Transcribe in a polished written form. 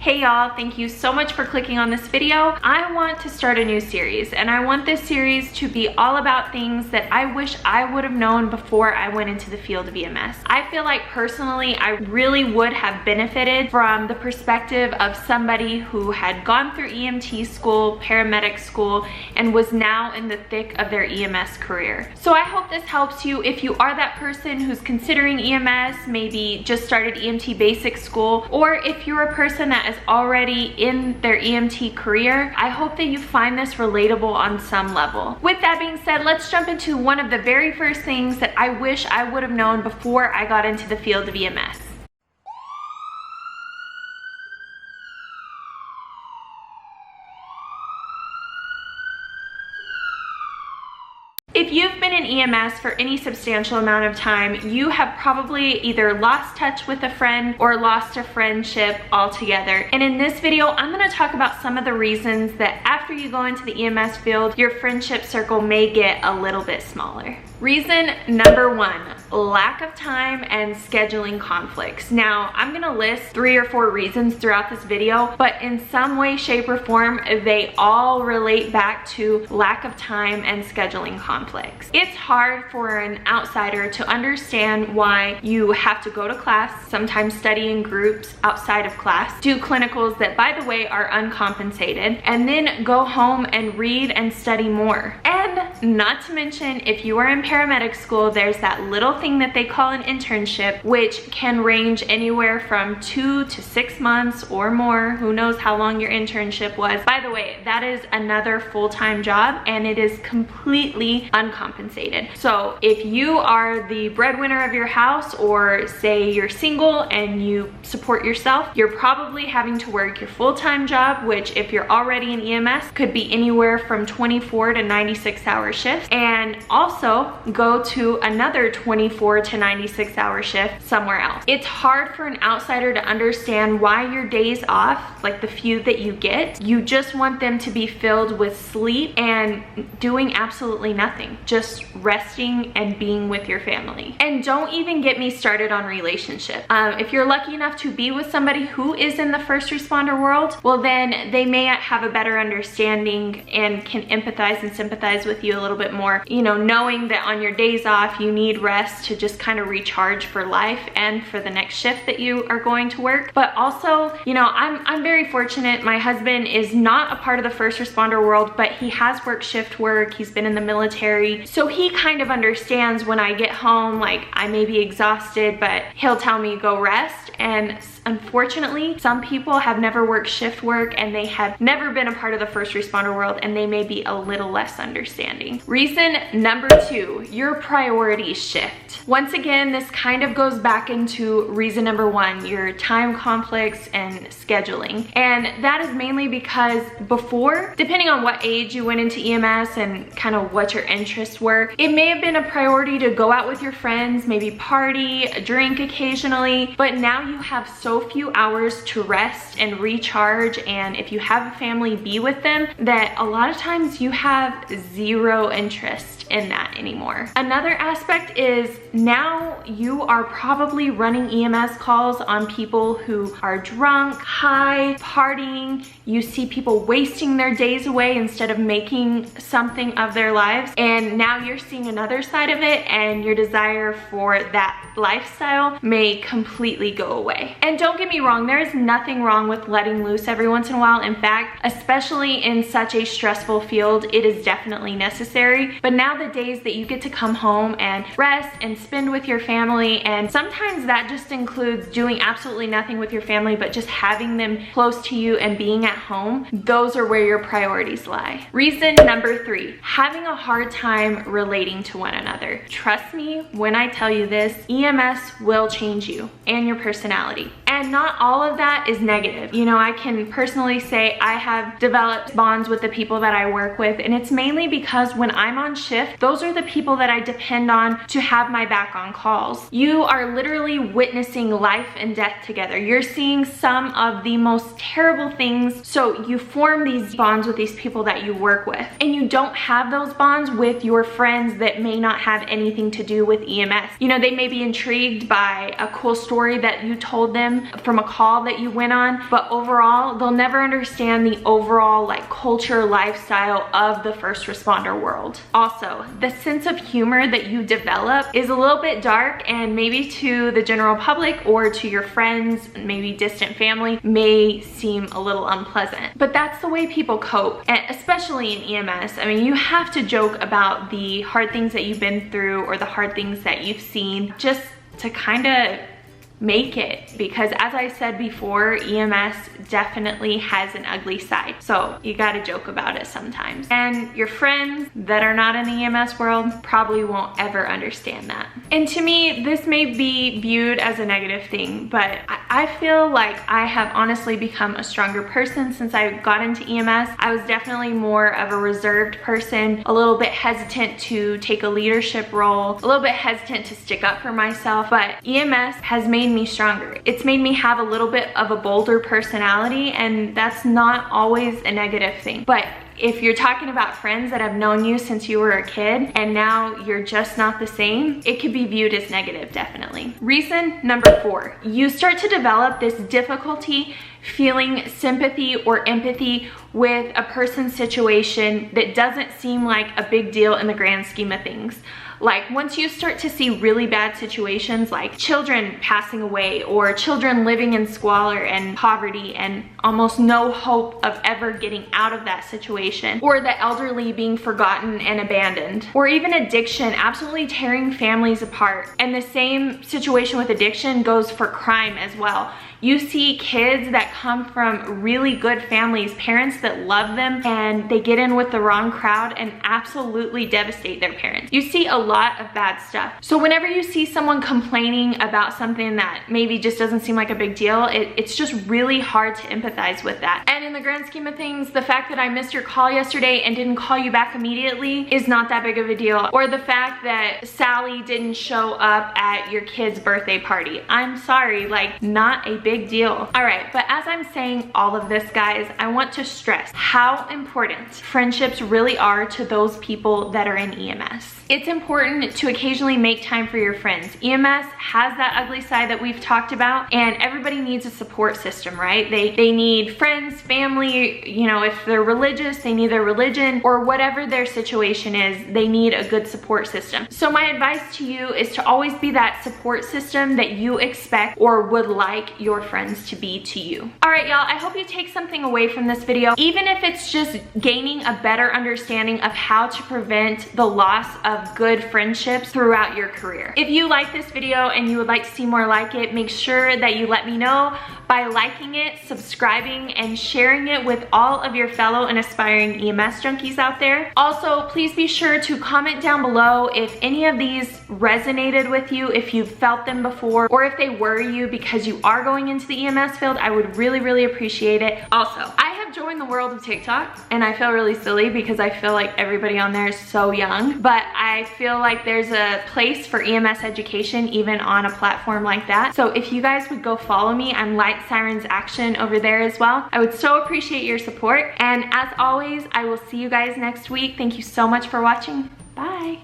Hey y'all, thank you so much for clicking on this video. I want to start a new series, and I want this series to be all about things that I wish I would have known before I went into the field of EMS. I feel like personally I really would have benefited from the perspective of somebody who had gone through EMT school, paramedic school, and was now in the thick of their EMS career. So I hope this helps you if you are that person who's considering EMS, maybe just started EMT basic school, or if you're a person that is already in their EMT career. I hope that you find this relatable on some level. With that being said, let's jump into one of the very first things that I wish I would have known before I got into the field of EMS. If you've been in EMS for any substantial amount of time, you have probably either lost touch with a friend or lost a friendship altogether. And in this video, I'm going to talk about some of the reasons that after you go into the EMS field, your friendship circle may get a little bit smaller. Reason number one, lack of time and scheduling conflicts. Now, I'm gonna list 3 or 4 reasons throughout this video, but in some way, shape, or form, they all relate back to lack of time and scheduling conflicts. It's hard for an outsider to understand why you have to go to class, sometimes study in groups outside of class, do clinicals that, by the way, are uncompensated, and then go home and read and study more. And not to mention, if you are in paramedic school, there's that little thing that they call an internship, which can range anywhere from 2 to 6 months or more. Who knows how long your internship was. By the way, that is another full-time job, and it is completely uncompensated. So if you are the breadwinner of your house, or say you're single and you support yourself, you're probably having to work your full-time job, which if you're already in EMS could be anywhere from 24 to 96-hour shifts, and also go to another 24 to 96-hour shift somewhere else. It's hard for an outsider to understand why your days off, like the few that you get, you just want them to be filled with sleep and doing absolutely nothing, just resting and being with your family. And don't even get me started on relationships. If you're lucky enough to be with somebody who is in the first responder world, well then they may have a better understanding and can empathize and sympathize with you a little bit more, you know, knowing that on your days off you need rest to just kind of recharge for life and for the next shift that you are going to work. But also, you know, I'm very fortunate. My husband is not a part of the first responder world, but he has worked shift work. He's been in the military, so he kind of understands when I get home, like I may be exhausted, but he'll tell me go rest. And unfortunately, some people have never worked shift work and they have never been a part of the first responder world, and they may be a little less understanding. Reason number 2, your priorities shift. Once again, this kind of goes back into reason number 1, your time conflicts and scheduling. And that is mainly because before, depending on what age you went into EMS and kind of what your interests were, it may have been a priority to go out with your friends, maybe party, drink occasionally, but now you have so few hours to rest and recharge, and if you have a family, be with them, that a lot of times you have zero interest in that anymore. Another aspect is now you are probably running EMS calls on people who are drunk, high, partying. You see people wasting their days away instead of making something of their lives, and now you're seeing another side of it, and your desire for that lifestyle may completely go away. And don't get me wrong, there is nothing wrong with letting loose every once in a while. In fact, especially in such a stressful field, it is definitely necessary. But now the days that you get to come home and rest and spend with your family, and sometimes that just includes doing absolutely nothing with your family, but just having them close to you and being at home, those are where your priorities lie. Reason number 3, having a hard time relating to one another. Trust me when I tell you this, EMS will change you and your personality. And not all of that is negative. You know, I can personally say I have developed bonds with the people that I work with, and it's mainly because when I'm on shift, those are the people that I depend on to have my back on calls. You are literally witnessing life and death together. You're seeing some of the most terrible things, so you form these bonds with these people that you work with. And you don't have those bonds with your friends that may not have anything to do with EMS. You know, they may be intrigued by a cool story that you told them team from a call that you went on, but overall, they'll never understand the overall like culture, lifestyle of the first responder world. Also, the sense of humor that you develop is a little bit dark, and maybe to the general public or to your friends, maybe distant family, may seem a little unpleasant. But that's the way people cope, and especially in EMS. I mean, you have to joke about the hard things that you've been through or the hard things that you've seen just to kind of make it, because as I said before, EMS definitely has an ugly side, so you gotta joke about it sometimes. And your friends that are not in the EMS world probably won't ever understand that. And to me, this may be viewed as a negative thing, but I feel like I have honestly become a stronger person since I got into EMS. I was definitely more of a reserved person, a little bit hesitant to take a leadership role, a little bit hesitant to stick up for myself, but EMS has made me stronger. It's made me have a little bit of a bolder personality, and that's not always a negative thing. But if you're talking about friends that have known you since you were a kid and now you're just not the same, it could be viewed as negative, definitely. Reason number 4, you start to develop this difficulty feeling sympathy or empathy with a person's situation that doesn't seem like a big deal in the grand scheme of things. Like once you start to see really bad situations like children passing away or children living in squalor and poverty and almost no hope of ever getting out of that situation, or the elderly being forgotten and abandoned, or even addiction absolutely tearing families apart. And the same situation with addiction goes for crime as well. You see kids that come from really good families, parents that love them, and they get in with the wrong crowd and absolutely devastate their parents. You see a lot of bad stuff. So whenever you see someone complaining about something that maybe just doesn't seem like a big deal, it's just really hard to empathize with that. And in the grand scheme of things, the fact that I missed your call yesterday and didn't call you back immediately is not that big of a deal. Or the fact that Sally didn't show up at your kid's birthday party. I'm sorry, like not a big deal. All right, but as I'm saying all of this, guys, I want to stress how important friendships really are to those people that are in EMS. It's important to occasionally make time for your friends. EMS has that ugly side that we've talked about, and everybody needs a support system, right? They need friends, family, you know, if they're religious, they need their religion, or whatever their situation is, they need a good support system. So my advice to you is to always be that support system that you expect or would like your friends to be to you. All right, y'all, I hope you take something away from this video, even if it's just gaining a better understanding of how to prevent the loss of good friendships throughout your career. If you like this video and you would like to see more like it, make sure that you let me know by liking it, subscribing, and sharing it with all of your fellow and aspiring EMS junkies out there. Also, please be sure to comment down below if any of these resonated with you, if you've felt them before, or if they worry you because you are going into the EMS field. I would really appreciate it. Also, I have joined the world of TikTok, and I feel really silly because I feel like everybody on there is so young, but I feel like there's a place for EMS education even on a platform like that. So if you guys would go follow me, I'm Light Sirens Action over there as well. I would so appreciate your support, and as always, I will see you guys next week. Thank you so much for watching. Bye.